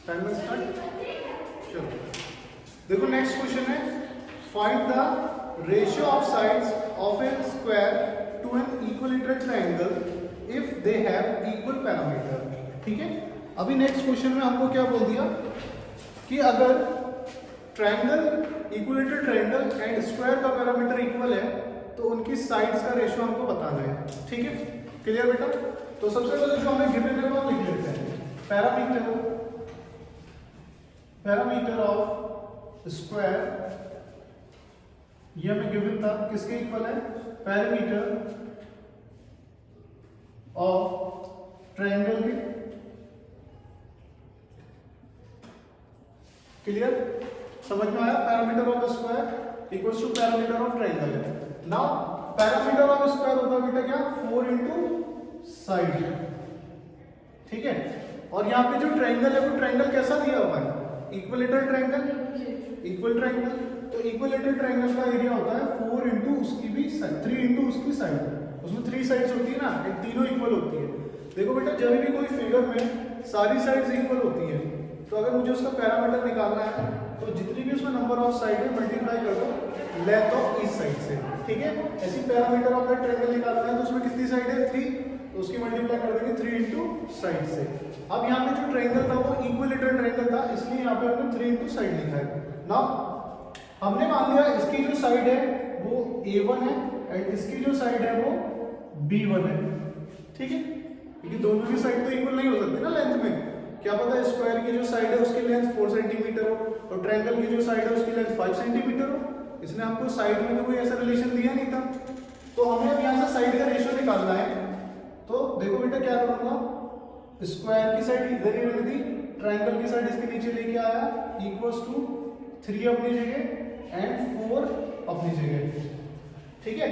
Timer start. चलो देखो next question है, find the ratio of sides of a square to an equilateral triangle if they have equal parameter. ठीक है, अभी next question में हमको क्या बोल दिया कि अगर triangle equilateral triangle and square का पैरामीटर इक्वल है तो उनकी साइड्स का रेशियो हमको बताना है। ठीक है, क्लियर बेटा? तो सबसे पहले जो हमें गिवन है वो हम लिख लेते हैं, पैरामीटर ऑफ स्क्वायर, ये हमें गिवन था, किसके इक्वल है? पैरामीटर ऑफ ट्रायंगल के। क्लियर, समझ में आया? Parameter of square equals to parameter of triangle है। नाउ पैरामीटर ऑफ स्क्वायर होता है बेटा क्या? 4 इंटू साइड। ठीक है, और यहाँ पे जो ट्रायंगल है वो ट्रायंगल कैसा दिया हुआ है? Equilateral triangle, equal triangle. तो इक्विलेटरल ट्रायंगल का एरिया होता है 4 इंटू उसकी भी साइड, 3 इंटू उसकी साइड। उसमें 3 साइड्स होती है ना, ये तीनों इक्वल होती है। देखो बेटा, जब भी कोई फिगर में सारी साइड्स इक्वल होती है तो अगर मुझे उसका पैरामीटर निकालना है तो जितनी भी उसमें नंबर ऑफ साइड है मल्टीप्लाई कर दो लेंथ ऑफ ईच साइड से। ठीक है, ऐसी पैरामीटर ऑफ द ट्रायंगल निकालना है तो उसमें कितनी साइड है? 3, तो उसकी मल्टीप्लाई कर देंगे 3 इंटू साइड से। अब यहाँ पे जो ट्रायंगल था वो इक्विलेटरल ट्रायंगल था, इसलिए यहाँ पे हमने 3 इंटू साइड लिखा है। नाउ हमने मान लिया इसकी जो साइड है वो A1 है एंड इसकी जो साइड है वो B1 है। ठीक है, क्योंकि दोनों की साइड तो इक्वल नहीं हो सकती ना लेंथ में। क्या पता स्क्वायर की जो साइड है उसकी लेंथ 4 सेंटीमीटर हो और ट्रायंगल की जो साइड है उसकी लेंथ 5 सेंटीमीटर हो। इसने आपको साइड में तो कोई ऐसा रिलेशन दिया नहीं था, तो हमें अब यहाँ से साइड का रेशियो निकालना है। तो देखो बेटा क्या करूंगा, स्क्वायर की साइड इधर ही रख दी, ट्रायंगल की साइड इसके नीचे लेके आया, इक्वल्स टू 3 अपनी जगह एंड 4 अपनी जगह। ठीक है,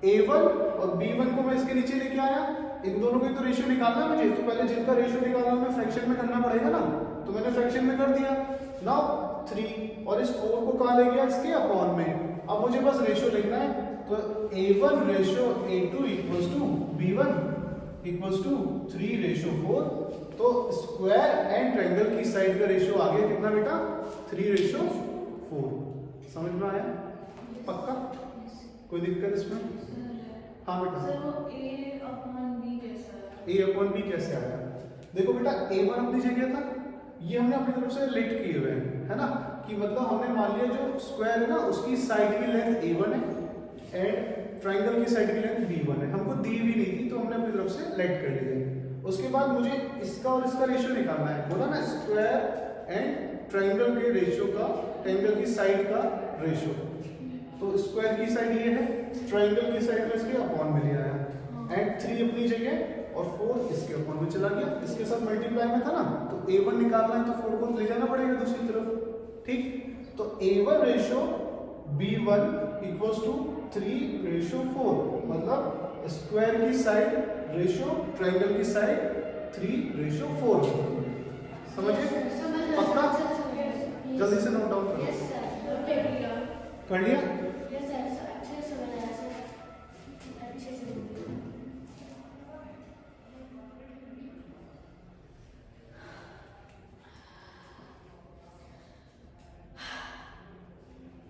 A1 और B1 को मैं इसके नीचे लेके आया, इन दोनों का तो रेशियो निकालना है मुझे, तो पहले जिनका रेशियो निकालना है फ्रैक्शन में करना पड़ेगा ना, तो मैंने फ्रैक्शन में कर दिया। नाउ 3 और इस 4 को कहाँ ले गया? इसके अपॉन में। अब मुझे बस रेशियो लिखना है, तो A1 ratio A2 equals to B1 equals to 3 ratio 4। तो स्क्वायर एंड ट्रायंगल की साइड का रेशियो आ गया कितना बेटा? 3 रेशियो 4। समझ में आया? पक्का? कोई दिक्कत इसमें? हाँ बेटा, A अपॉन B कैसे आया? देखो बेटा, A1 अपनी जगह था, ये हमने अपनी तरफ से लेट किए हुए हैं, है ना, कि मतलब हमने मान लिया जो स्क्वायर है ना उसकी साइड की लेंथ A1 है एंड ट्रायंगल की साइड की लेंथ B1 है। हमको दी भी नहीं थी तो हमने अपनी तरफ से लेट कर लिया। उसके बाद मुझे इसका और इसका रेशियो निकालना है। बोला ना, स्क्वायर एंड ट्रायंगल के रेशियो का, ट्रायंगल की साइड का रेशियो। तो स्क्वायर की साइड ये है, ट्रायंगल की साइड में इसके अपॉन में लिया है एंड 3 अपनी जगह और 4 इसके अपॉन में चला गया। इसके साथ मल्टीप्लाई में था ना, तो A1 निकालना है तो 4 को ले जाना पड़ेगा दूसरी तरफ। ठीक, तो A1 ratio B1 equals to 3 ratio 4, मतलब स्क्वायर की साइड रेशियो ट्रायंगल की साइड 3 रेशियो 4। समझिए? पक्का? जल्दी से नोट डाउन करो। कर लिया?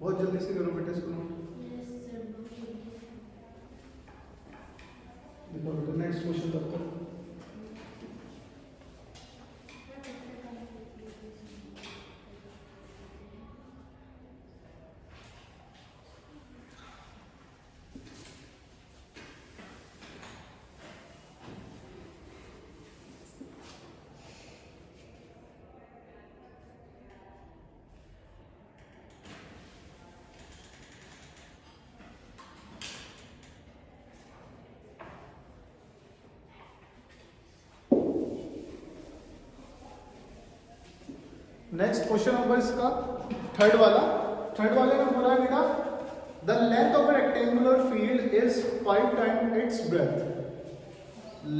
बहुत जल्दी से करो बेटा इसको। देखो बेटा, नेक्स्ट क्वेश्चन तब तक नेक्स्ट क्वेश्चन होगा इसका थर्ड वाले में बोला है बेटा, the length of A rectangular field is 5 times it's breath.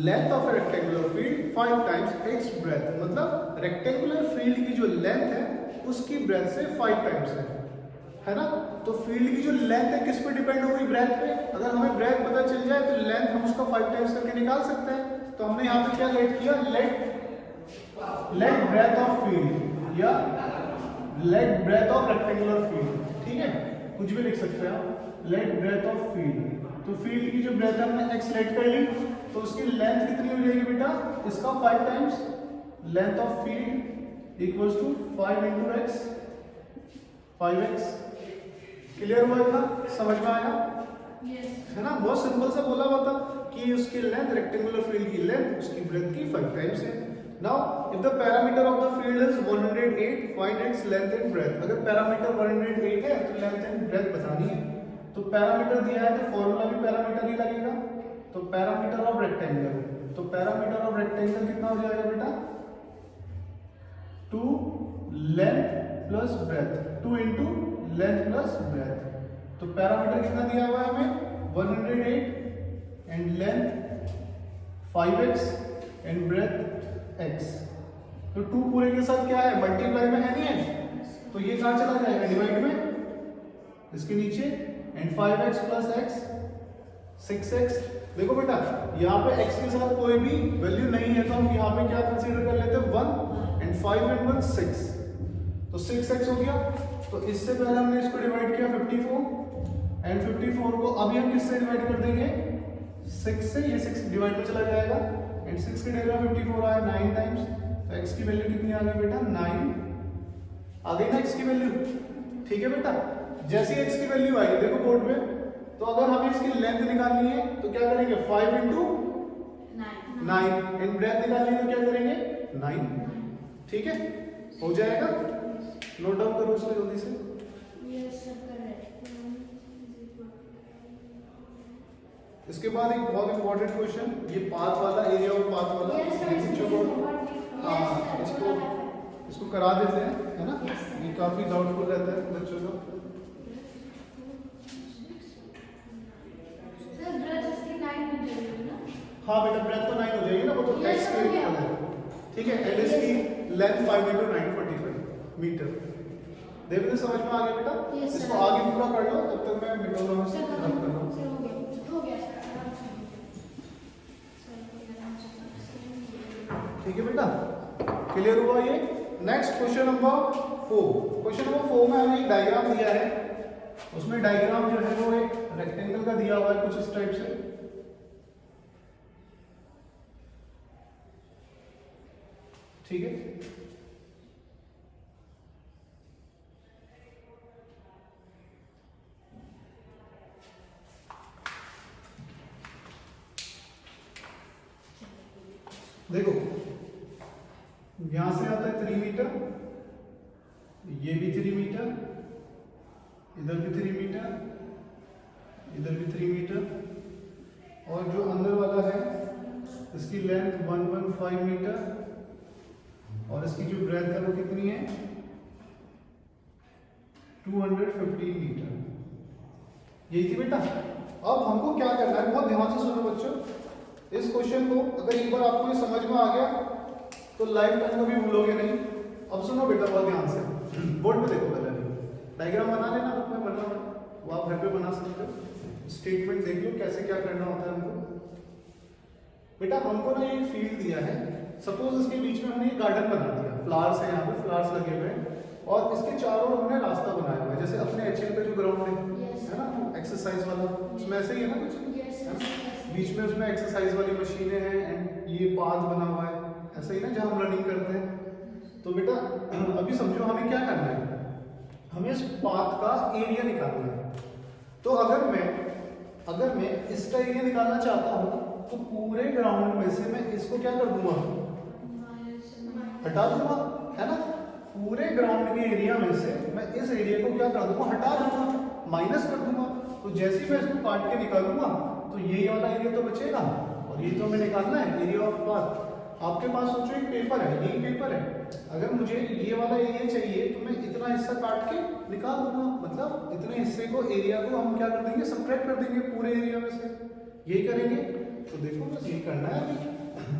Length of A rectangular field 5 times it's breath, मतलब रेक्टेंगुलर फील्ड की जो लेंथ है उसकी ब्रेथ से 5 टाइम्स है ना। तो फील्ड की जो लेंथ है किस पे डिपेंड होगी? ब्रेथ पे। अगर हमें ब्रेथ पता चल जाए तो लेंथ हम उसका 5 टाइम्स करके निकाल सकते हैं। तो हमने यहाँ पे क्या लेट किया? Length length breadth of field या length breadth of rectangular field, ठीक है, कुछ भी लिख सकते हैं आप। लेट ब्रेथ ऑफ फील्ड, तो फील्ड की जो ब्रेथ है हमने x लेट कर ली, तो उसकी लेंथ कितनी हो जाएगी बेटा, इसका 5 times length of field equals to 5 into x, 5x। Clear हुआ इतना, समझ में आया? है ना, बहुत सिंपल सा बोला हुआ था कि उसकी लेंथ, रेक्टेंगुलर फील्ड की लेंथ उसकी ब्रेथ की 5 टाइम्स है। Now if the parameter of the field is 108, find its length and breadth. अगर पैरामीटर 108 है तो लेंथ एंड ब्रेथ बतानी है, तो पैरामीटर दिया है तो फॉर्मूला भी पैरामीटर ही लगेगा। तो पैरामीटर ऑफ रेक्टेंगल, तो पैरामीटर ऑफ रेक्टेंगल कितना हो जाएगा बेटा, 2 length plus breadth, 2 into length plus breadth. तो पैरामीटर कितना दिया हुआ है हमें, 108 and length 5x and breadth x। तो 2 पूरे के साथ क्या है, मल्टीप्लाई में है नहीं है, तो ये कहां चला जाएगा, डिवाइड में, इसके नीचे, and 5x plus x 6x। देखो बेटा यहाँ पे x के साथ कोई भी वैल्यू नहीं है, तो हम यहाँ पे क्या कंसीडर कर लेते हैं, 1 एंड 5 एंड 1 6, तो 6x हो गया। तो इससे पहले हमने इसको डिवाइड किया 54 एंड 54 को अभी हम किससे डिवाइड कर देंगे, 6 से, ये 6 डिवाइड में चला जाएगा एंड 6 के जगह 54 आया 9 टाइम्स, तो x की वैल्यू कितनी आ गई बेटा, 9 आ गई ना x की वैल्यू, ठीक है बेटा। जैसे ही x की वैल्यू आई देखो बोर्ड पे, तो अगर हमें इसकी लेंथ निकालनी है तो क्या करेंगे, 5 इंटू 9 एंड ब्रेथ निकालनी है तो क्या करेंगे, 9, ठीक है, हो जाएगा। नोट डाउन करो उसको जल्दी से। इसके बाद एक बहुत इंपॉर्टेंट क्वेश्चन, ये पाथ वाला, एरिया और पाथ वाला, इसको करा देते हैं, है ना, ये काफी डाउटफुल रहता है बच्चों को। हाँ बेटा ब्रेथ तो 9 हो जाएगी ना, वो तो x के इक्वल है, ठीक है, एंड इसकी लेंथ 5 इंटू 9 45 मीटर। देखो समझ में आ गया बेटा, इसको आगे पूरा कर लो, तब तक मैं मीटर से रफ कर रहा हूँ। ठीक है बेटा, क्लियर हुआ ये। Next question number 4। Question number 4 में हमें एक डायग्राम दिया है, उसमें डायग्राम जो है वो एक रेक्टेंगल का दिया हुआ है कुछ इस टाइप से, ठीक है। देखो यहां से आता है 3 मीटर, ये भी 3 मीटर, इधर भी 3 मीटर, इधर भी 3 मीटर, और जो अंदर वाला है इसकी लेंथ 115 मीटर, और इसकी जो ब्रेथ है वो कितनी है, 215 मीटर। यही थी बेटा। अब हमको क्या करना है, बहुत ध्यान से सुनो बच्चों, इस क्वेश्चन को अगर एक बार आपको ये समझ में आ गया तो लाइफ टाइम कभी भूलोगे नहीं। अब सुनो बेटा बहुत ध्यान से, बोर्ड पे देखो, पहले डायग्राम बना लेना, बुक में बना हुआ, वो आप घर पे बना सकते हो। स्टेटमेंट देख लो कैसे क्या करना होता है हमको। बेटा हमको ना एक फील्ड दिया है, सपोज इसके बीच में हमने एक गार्डन बना दिया, फ्लावर्स है, यहाँ पे फ्लावर्स लगे हुए हैं, और इसके चारों हमने रास्ता बनाया हुआ है, जैसे अपने एचएल का जो ग्राउंड है ना, एक्सरसाइज वाला, उसमें ऐसे ही है ना कुछ, है ना, बीच में उसमें एक्सरसाइज वाली मशीनें हैं एंड ये पाथ बना हुआ है, ऐसा ही ना जहाँ हम रनिंग करते हैं। तो बेटा अभी समझो हमें क्या करना है, हमें इस पाथ का एरिया निकालना है। तो अगर मैं इसका एरिया निकालना चाहता हूँ तो पूरे ग्राउंड में से मैं इसको क्या कर दूंगा, हटा दूंगा, है ना, पूरे ग्राउंड के एरिया में से मैं इस एरिया को क्या कर दूंगा, हटा दूंगा, माइनस कर दूंगा। तो जैसे ही मैं इसको काट के निकालूंगा तो ये वाला एरिया तो बचेगा, और ये तो हमें निकालना है एरिया ऑफ पाथ। आपके पास सोचो एक पेपर है, यही पेपर है, अगर मुझे ये वाला एरिया चाहिए तो मैं इतना हिस्सा काट के निकाल दूंगा, मतलब इतने हिस्से को, एरिया को हम क्या कर देंगे, सब्ट्रैक्ट कर देंगे पूरे एरिया में से, यही करेंगे। तो देखो बस यही करना है अभी।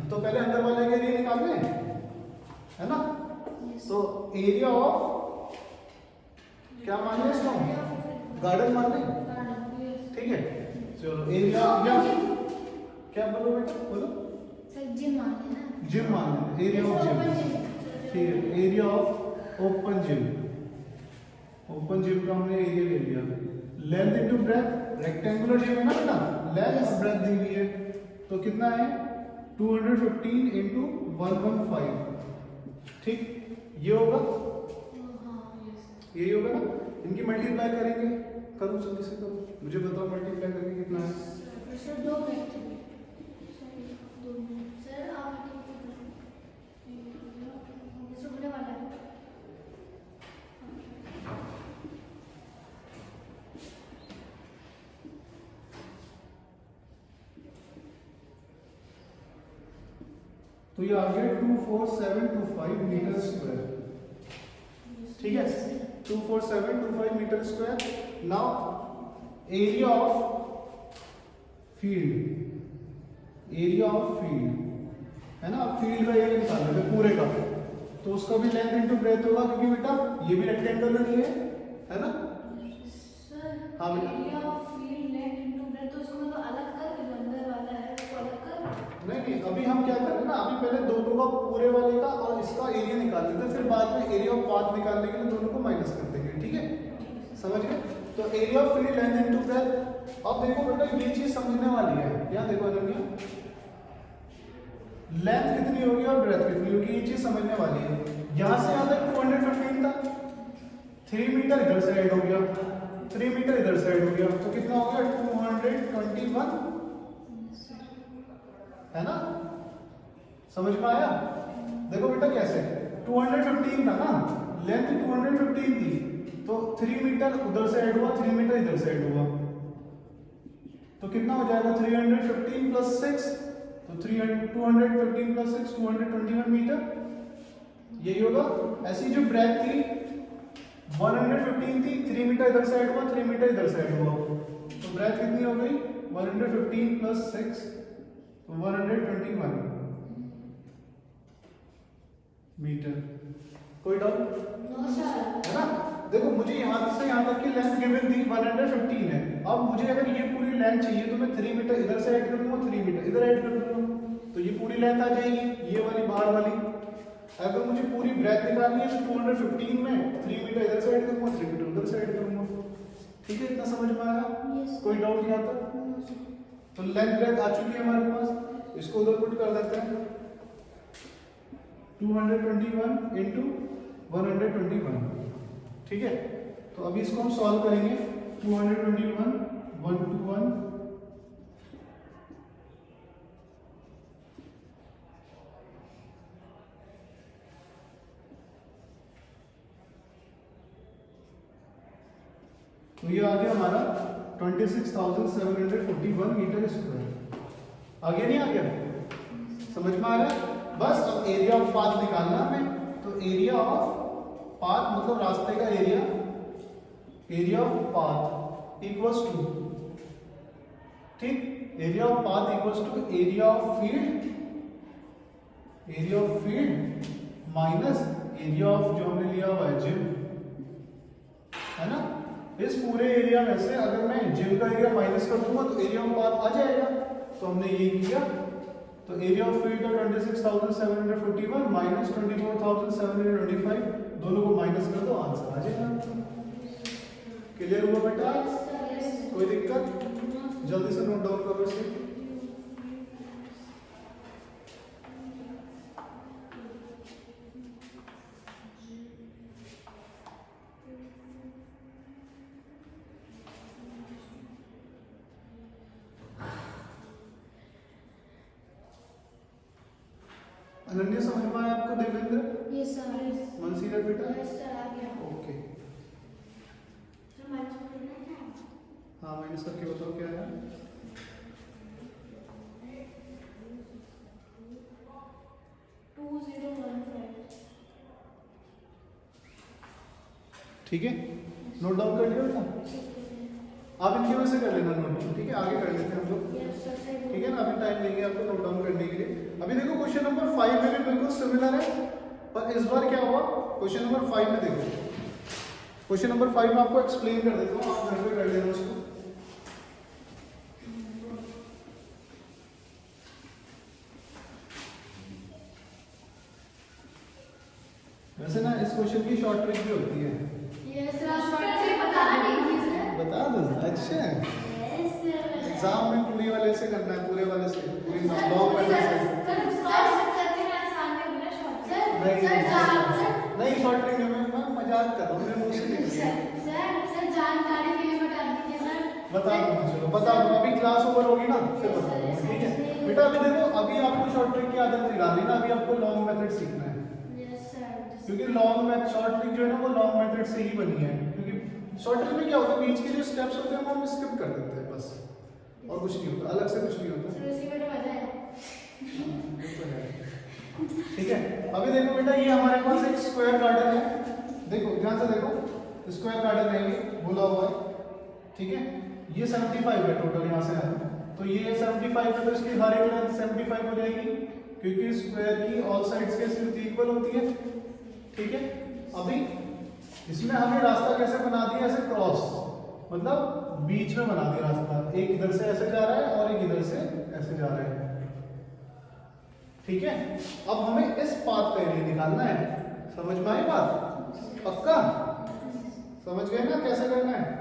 तो पहले अंदर वाले के एरिया निकालने है ना, तो एरिया ऑफ क्या मान लें इसको, गार्डन मान लें, ठीक है। चलो एरिया क्या बोलो बेटा, बोलो, जिम मान लेना, जिम मान लें, एरिया ऑफ जिम, ठीक है, area of open gym, open gym का हमने एरिया ले लिया। Length into breadth, rectangular gym है ना बेटा, लेंथ और ब्रेथ दी हुई है, तो कितना है 215 इंटू 115, ठीक, ये होगा, यही होगा ना। इनकी मल्टीप्लाई करेंगे, करो जल्दी से करो, मुझे बताओ मल्टीप्लाई करके कितना है। सर 2 मिनट सर, आप होने वाला है। तो ये आ गया 24725 मीटर स्क्वायर, ठीक है, 24725 metre square. Now area of field, area of field है ना, फील्ड का एरिया निकालना है पूरे का, तो उसका भी लेंथ इनटू ब्रेथ होगा, क्योंकि बेटा ये भी रेक्टेंगुलर ही है ना। सर हाँ बेटा, area of field length into breadth, तो इसको मतलब अलग कर, जो अंदर वाला है उसको अलग कर। नहीं, अभी हम क्या कर रहे हैं ना, अभी पहले दोनों का पूरे वाले का और इसका एरिया निकाल लेते हैं, फिर बाद में एरिया ऑफ पाथ निकालने के लिए दोनों को माइनस कर देंगे, ठीक है, समझ गए। तो area of field length into breadth. अब देखो बेटा ये चीज समझने वाली है, क्या देखो अनन्या, लेंथ कितनी होगी और ब्रेथ कितनी होगी, ये चीज समझने वाली है। यहां से यहां तक 215 था, 3 मीटर इधर से ऐड हो गया, 3 मीटर इधर से ऐड हो गया, तो कितना हो गया 221, है ना, समझ में आया। देखो बेटा कैसे, 215 था ना, लेंथ 215 थी, तो 3 मीटर उधर से ऐड हुआ, 3 मीटर इधर से ऐड हुआ, तो कितना हो जाएगा 315 प्लस 6, तो 215 प्लस 6 221 मीटर, यही होगा। ऐसी जो ब्रेथ थी 115 थी, 3 मीटर इधर से ऐड हुआ, 3 मीटर इधर से ऐड हुआ, तो ब्रेथ कितनी हो गई 115 प्लस 6, तो 121 मीटर। कोई डाउट है ना। देखो मुझे यहां से यहां तक की लेंथ गिवन थी 115 है, अब मुझे अगर ये पूरी लेंथ चाहिए तो मैं 3 मीटर इधर से ऐड कर दूंगा, 3 मीटर इधर ऐड कर दूंगा, तो ये पूरी लेंथ आ जाएगी, ये वाली बाहर वाली। अगर मुझे पूरी ब्रेथ निकालनी है तो 215 में 3 मीटर इधर से ऐड करूंगा, 3 मीटर उधर से ऐड करूंगा, ठीक है, इतना समझ में आया। कोई डाउट यहां तक। तो लेंथ ब्रेथ आ चुकी है हमारे पास, इसको उधर पुट कर देते हैं, 221 इंटू 121, ठीक है। तो अभी इसको हम सॉल्व करेंगे, 221 1 to 1, तो ये आ गया हमारा 26,741 मीटर स्क्वायर। आ गया नहीं आ गया, समझ में आ रहा है। बस अब एरिया ऑफ पाथ निकालना है, तो एरिया ऑफ पाथ मतलब रास्ते का area, area of path equals to, ठीक, area of path equals to area of field, area of field minus area of जो हमने लिया हुआ है जिम, है ना। इस पूरे एरिया में से अगर मैं जिम का एरिया माइनस कर दूंगा तो एरिया ऑफ पाथ आ जाएगा, तो हमने ये किया। तो एरिया ऑफ फील्ड का 26,741 माइनस 24,725, दोनों को माइनस कर दो, आंसर आ जाएगा। क्लियर हुआ बेटा, कोई दिक्कत, जल्दी से नोट डाउन करो इसे। अनन्या समझ में आया आपको देवेंद्र? Yes sir. मनसीरत बेटा? यस सर, आ गया। ओके, सर माइनस करना है। हाँ माइनस करके बताओ क्या है। 2015। ठीक है, नोट डाउन कर लिया बेटा, आप इनकी वजह से कर लेना नोट, ठीक है, आगे कर लेते हैं हम लोग, यस सर। ठीक है ना। अभी टाइम लेंगे आपको नोट डाउन करने के लिए। अभी देखो क्वेश्चन नंबर 5 में भी बिल्कुल सिमिलर है, पर इस बार क्या हुआ, क्वेश्चन नंबर 5 में देखो, क्वेश्चन नंबर 5 में आपको एक्सप्लेन कर देता हूँ, आप घर पे कर लेना उसको। वैसे ना इस क्वेश्चन की शॉर्ट ट्रिक भी होती है, ये सर शॉर्ट से बता दीजिए सर। बता दो। अच्छा यस सर। एग्जाम में पूरी वाले से करना है, पूरे वाले से, पूरी लॉन्ग वाले से। नहीं शॉर्ट ट्रिक में मैं मजाक कर रहा हूँ, मेरे मुंह से निकल गया। जानकारी के लिए बता दीजिए सर। बता दूँ, चलो बता दूँ, अभी क्लास ओवर होगी ना फिर बता दूँगा, ठीक है बेटा। अभी देखो, अभी आपको शॉर्ट ट्रिक की आदत नहीं डालनी ना, अभी आपको लॉन्ग मेथड सीखना है, क्योंकि लॉन्ग मेथड शॉर्ट ट्रिक जो है ना वो लॉन्ग मेथड से ही बनी है। क्योंकि शॉर्ट ट्रिक में क्या होता है, बीच के जो स्टेप्स होते हैं वो हम स्किप कर देते हैं बस, और कुछ नहीं होता, अलग से कुछ नहीं होता। ठीक है, अभी देखो बेटा, ये हमारे पास एक स्क्वायर गार्डन है, देखो ध्यान से देखो, स्क्वायर गार्डन है ये बोला हुआ है, ठीक है। ये 75 है टोटल यहाँ से है, तो ये 75 है, तो इसकी हर एक लेंथ 75 हो जाएगी, क्योंकि स्क्वायर की ऑल साइड्स के लेंथ इक्वल होती है, ठीक है। अभी इसमें हमें रास्ता कैसे बना दिया, ऐसे क्रॉस, मतलब बीच में बना दिया रास्ता, एक इधर से ऐसे जा रहा है और एक इधर से ऐसे जा रहा है, ठीक है। अब हमें इस पाथ का एरिया निकालना है, समझ में आई बात, पक्का समझ गए ना कैसे करना है।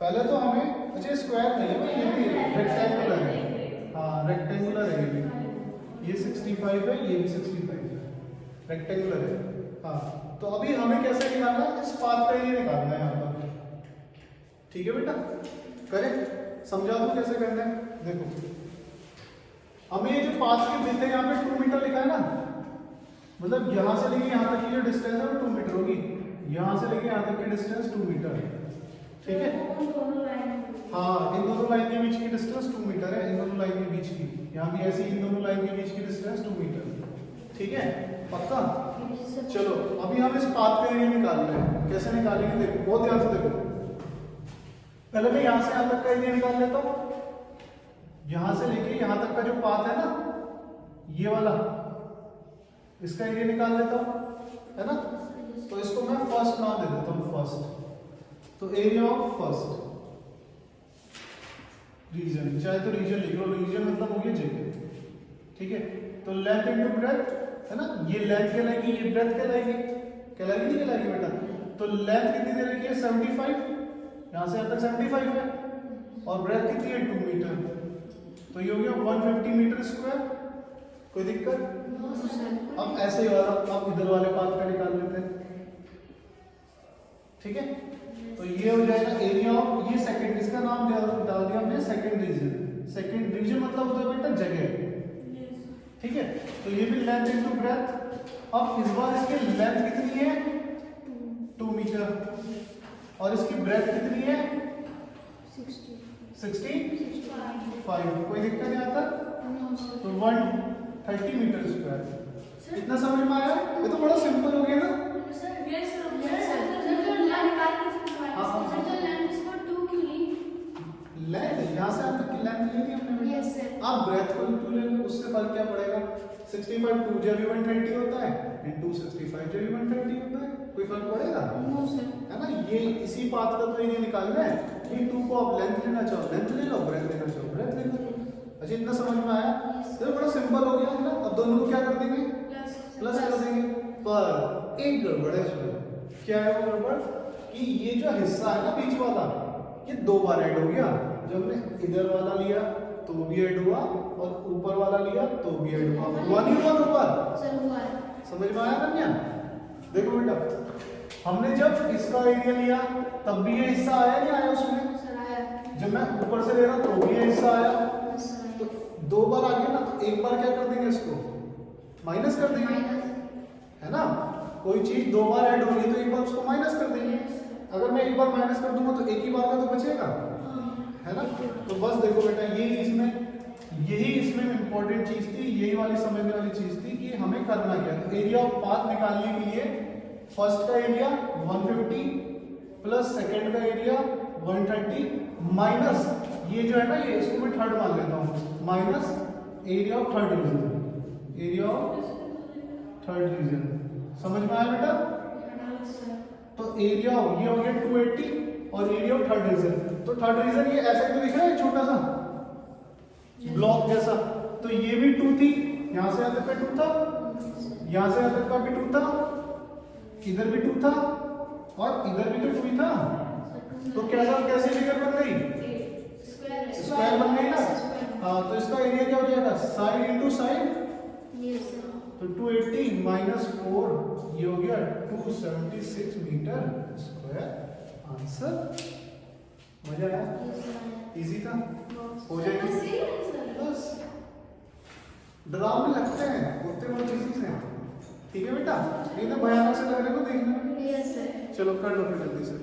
पहले तो हमें, अच्छा स्क्वायर नहीं है, ये भी रेक्टेंगुलर है, हाँ रेक्टेंगुलर है, ये 65 है, ये भी 65 है, रेक्टेंगुलर है, हाँ। तो अभी हमें कैसे निकालना है, इस पाथ का एरिया निकालना है यहाँ पर, ठीक है बेटा। करेक्ट, समझा दो कैसे करना है। देखो हमें ये जो पाथ की विड्थ है यहाँ पे 2 मीटर लिखा है ना, मतलब यहाँ से लेके यहाँ तक की जो डिस्टेंस है वो 2 मीटर होगी, यहाँ से लेके यहाँ तक की डिस्टेंस 2 मीटर, ठीक है। हाँ, इन दोनों लाइन के बीच की डिस्टेंस 2 मीटर है, इन दोनों लाइन के बीच की, यहाँ भी ऐसी इन दोनों लाइन के बीच की डिस्टेंस 2 मीटर, ठीक है, पक्का। चलो अभी हम इस पाथ का एरिया निकाल रहे हैं, कैसे निकालेंगे देखो, बहुत ध्यान से देखो। पहले मैं यहाँ से यहाँ तक का एरिया निकाल लेता हूँ, यहाँ से लेके यहाँ तक का जो पाथ है ना, ये वाला, इसका एरिया निकाल लेता हूँ, है ना। तो इसको मैं फर्स्ट नाम दे देता हूँ, फर्स्ट, तो एरिया ऑफ फर्स्ट रीजन, चाहे तो रीजन लिख लो, रीजन मतलब हो गया जगह, ठीक है। तो लेंथ इनटू ब्रेथ है ना, ये लेंथ कहलाएगी, ये ब्रेथ कहलाएगी, कहलाएगी नहीं कहलाएगी बेटा। तो लेंथ कितनी दे रखी है 75, यहाँ से यहाँ तक 75 है, और ब्रेथ कितनी है 2 मीटर, तो ये हो गया 150 मीटर स्क्वायर, कोई दिक्कत। अब ऐसे ही वाला, अब इधर वाले पाथ का निकाल लेते हैं, ठीक है। तो ये हो जाएगा एरिया ऑफ, ये सेकंड, इसका नाम डाल दिया हमने सेकंड रीजन। सेकंड रीजन मतलब होता है बेटा जगह, ठीक है। तो ये भी लेंथ इनटू ब्रेथ। अब इस बार इसकी लेंथ कितनी है 2 मीटर, और इसकी ब्रेथ कितनी है 65, कोई दिक्कत नहीं आता। तो 130 मीटर स्क्वायर, इतना समझ में आया, ये तो बड़ा सिंपल हो गया ना। लेंथ यहाँ से आप तक की लेंथ लेनी हमने, आप ब्रेथ को 2 ले लो, उससे फर्क क्या पड़ेगा। 65 2 जब भी 130 होता है, इनटू 65 जब भी 130 होता है, कोई फर्क पड़ेगा है ना। ये इसी पाथ का तो एरिया निकालना है, ये 2 को आप लेंथ लेना चाहो लेंथ ले लो, ब्रेथ लेना चाहो ब्रेथ ले लो। अच्छा इतना समझ में आया, तो बड़ा सिंपल हो गया है ना। अब दोनों को क्या कर देंगे, प्लस कर देंगे, पर एक गड़बड़ है इसमें। क्या है वो गड़बड़, कि ये जो हिस्सा है ना बीच वाला, ये 2 बार ऐड हो गया। जब हमने इधर वाला लिया तो भी ऐड हुआ, और ऊपर वाला लिया तो भी ऐड हुआ, हुआ नहीं हुआ 2 बार, समझ में आया कन्या। देखो बेटा, हमने जब इसका एरिया लिया तब भी ये हिस्सा आया नहीं आया उसमें, जब मैं ऊपर से ले रहा तो भी ये हिस्सा आया, तो 2 बार आ गया ना, तो एक बार क्या कर देंगे, इसको माइनस कर देंगे, है ना। कोई चीज 2 बार ऐड होगी तो एक बार उसको माइनस कर देंगे। अगर मैं एक बार माइनस कर दूंगा तो एक ही बार का तो बचेगा, है ना। तो बस देखो बेटा, यही इसमें इंपॉर्टेंट चीज थी, यही वाली समझने वाली चीज थी कि हमें करना क्या है। एरिया ऑफ पाथ निकालने के लिए फर्स्ट का एरिया 150 प्लस सेकंड का एरिया 130 माइनस ये जो है ना, ये इसको मैं थर्ड मान लेता हूँ, minus area of third region, area of third region. समझ में आया बेटा। तो एरिया ये हो गया 280 और एरिया ऑफ थर्ड रीजन, तो थर्ड रीजन ये ऐसे तो दिख रहा है छोटा सा ब्लॉक जैसा, तो ये भी 2 थी, यहां से यहां तक का 2 था, यहां से यहां तक का भी 2 था, इधर भी 2 था और इधर भी तो 2 ही था, तो कैसे फिगर बन गई? स्क्वायर बन गई ना। हाँ, तो इसका एरिया क्या हो जाएगा? साइड इंटू साइड, तो 280 माइनस 4 ये हो गया 276 मीटर स्क्वायर। आंसर मजा आया? इजी था, हो जाएगी। बस डरावने लगते हैं, होते बहुत इजी से। ठीक है बेटा, नहीं तो भयानक से लग रहे को देखना। चलो कर लो फिर जल्दी से।